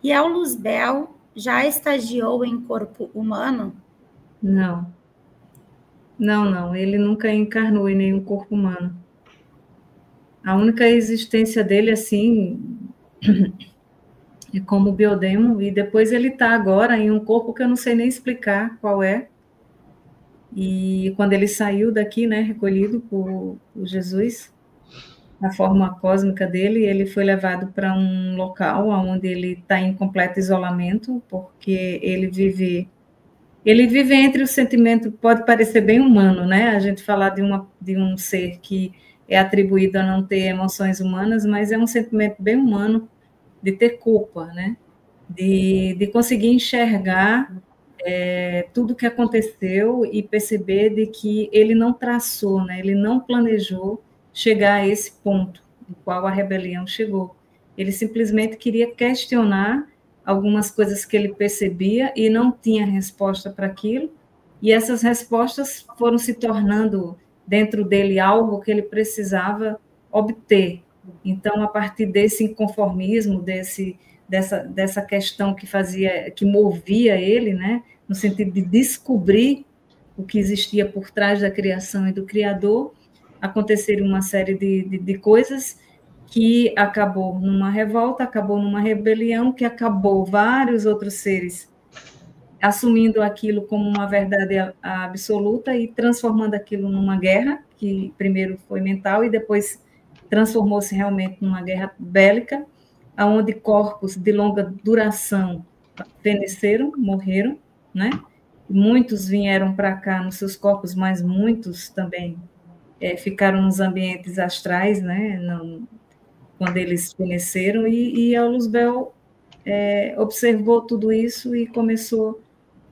E a Luzbel já estagiou em corpo humano? Não. Não. Ele nunca encarnou em nenhum corpo humano. A única existência dele, assim, é como biodemo, e depois ele está agora em um corpo que eu não sei nem explicar qual é. E quando ele saiu daqui, né, recolhido por Jesus, na forma cósmica dele, ele foi levado para um local onde ele está em completo isolamento, porque ele vive entre o sentimento, pode parecer bem humano, né? A gente falar de um ser que é atribuído a não ter emoções humanas, mas é um sentimento bem humano de ter culpa, né? De conseguir enxergar tudo que aconteceu e perceber de que ele não traçou, né? Ele não planejou chegar a esse ponto do qual a rebelião chegou. Ele simplesmente queria questionar algumas coisas que ele percebia e não tinha resposta para aquilo, e essas respostas foram se tornando dentro dele algo que ele precisava obter. Então, a partir desse inconformismo, dessa questão que movia ele, né, no sentido de descobrir o que existia por trás da criação e do Criador, aconteceram uma série de coisas que acabou numa revolta, acabou numa rebelião, que acabou vários outros seres assumindo aquilo como uma verdade absoluta e transformando aquilo numa guerra, que primeiro foi mental e depois transformou-se realmente numa guerra bélica, onde corpos de longa duração feneceram, morreram, né? Muitos vieram para cá nos seus corpos, mas muitos também ficaram nos ambientes astrais, né? Quando eles feneceram, e a Luzbel observou tudo isso e começou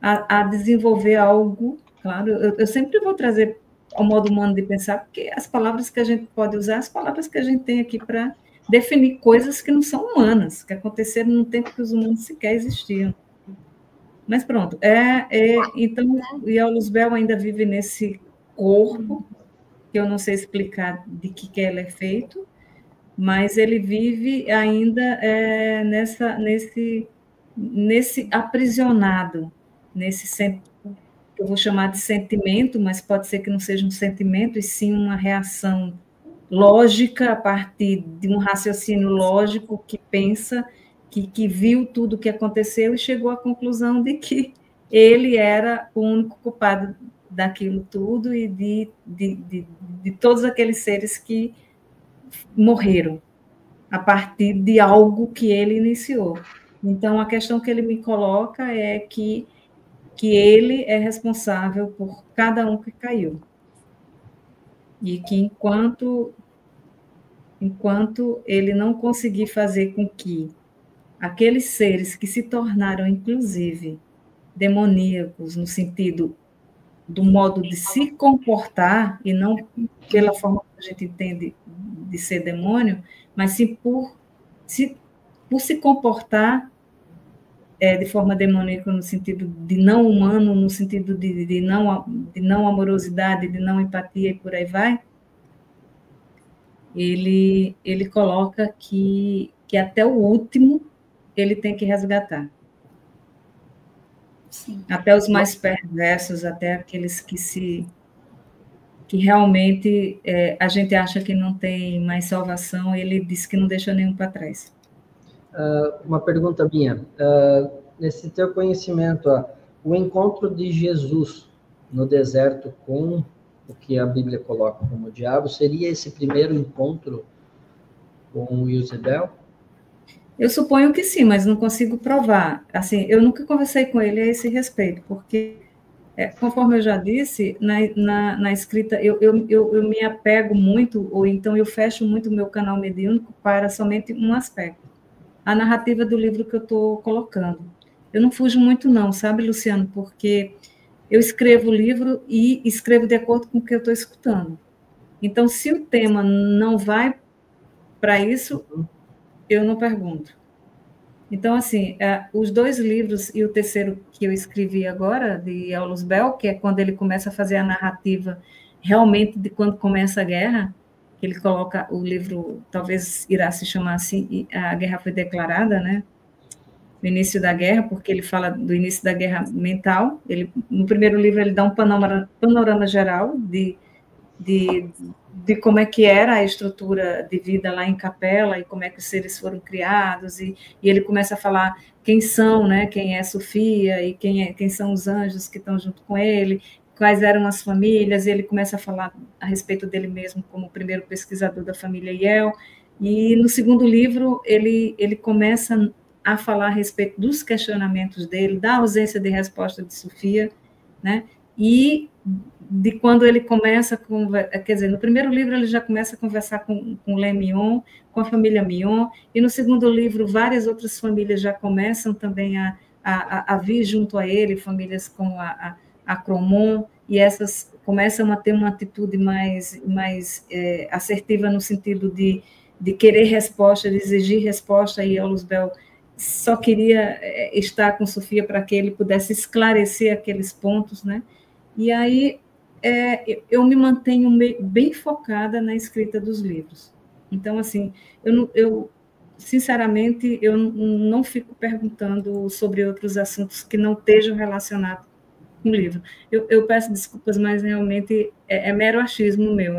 a desenvolver algo, claro, eu sempre vou trazer ao modo humano de pensar, porque as palavras que a gente pode usar, as palavras que a gente tem aqui para definir coisas que não são humanas, que aconteceram no tempo que os humanos sequer existiam. Mas pronto, então, o Iau Luzbel ainda vive nesse corpo, que eu não sei explicar de que ele é feito, mas ele vive ainda nesse aprisionado, que eu vou chamar de sentimento, mas pode ser que não seja um sentimento, e sim uma reação lógica a partir de um raciocínio lógico que pensa, que viu tudo o que aconteceu e chegou à conclusão de que ele era o único culpado daquilo tudo e de todos aqueles seres que morreram a partir de algo que ele iniciou. Então, a questão que ele me coloca é que ele é responsável por cada um que caiu. E que enquanto ele não conseguir fazer com que aqueles seres que se tornaram, inclusive, demoníacos, no sentido do modo de se comportar, e não pela forma que a gente entende de ser demônio, mas sim por se comportar de forma demoníaca no sentido de não humano, no sentido de não amorosidade, de não empatia e por aí vai, ele coloca que até o último ele tem que resgatar. Sim. Até os mais perversos, até aqueles que realmente a gente acha que não tem mais salvação, ele diz que não deixa nenhum para trás. Uma pergunta minha. Nesse teu conhecimento, o encontro de Jesus no deserto com o que a Bíblia coloca como o diabo, seria esse primeiro encontro com Eusebel? Eu suponho que sim, mas não consigo provar. Assim, eu nunca conversei com ele a esse respeito, porque, conforme eu já disse, na escrita, eu me apego muito, ou então eu fecho muito o meu canal mediúnico para somente um aspecto, a narrativa do livro que eu estou colocando. Eu não fujo muito não, sabe, Luciano? Porque eu escrevo o livro e escrevo de acordo com o que eu estou escutando. Então, se o tema não vai para isso, eu não pergunto. Então, assim, os dois livros e o terceiro que eu escrevi agora, de Aulus Bell, que é quando ele começa a fazer a narrativa realmente de quando começa a guerra, que ele coloca o livro, talvez irá se chamar assim, A Guerra Foi Declarada, né? o início da guerra, porque ele fala do início da guerra mental. No primeiro livro ele dá um panorama geral de como é que era a estrutura de vida lá em Capela e como é que os seres foram criados, e ele começa a falar quem são, né, quem é Sofia e quem são os anjos que estão junto com ele, quais eram as famílias, e ele começa a falar a respeito dele mesmo como o primeiro pesquisador da família Yel. E no segundo livro ele começa a falar a respeito dos questionamentos dele, da ausência de resposta de Sofia, né, e de quando ele começa, quer dizer, no primeiro livro ele já começa a conversar com Lé Mion, com a família Mion, e no segundo livro várias outras famílias já começam também a vir junto a ele, famílias como a Cromon, e essas começam a ter uma atitude mais assertiva no sentido de querer resposta, de exigir resposta, e Luzbel só queria estar com Sofia para que ele pudesse esclarecer aqueles pontos, né? E aí eu me mantenho bem focada na escrita dos livros. Então, assim, sinceramente, eu não fico perguntando sobre outros assuntos que não estejam relacionados com o livro. Eu peço desculpas, mas realmente é mero achismo meu,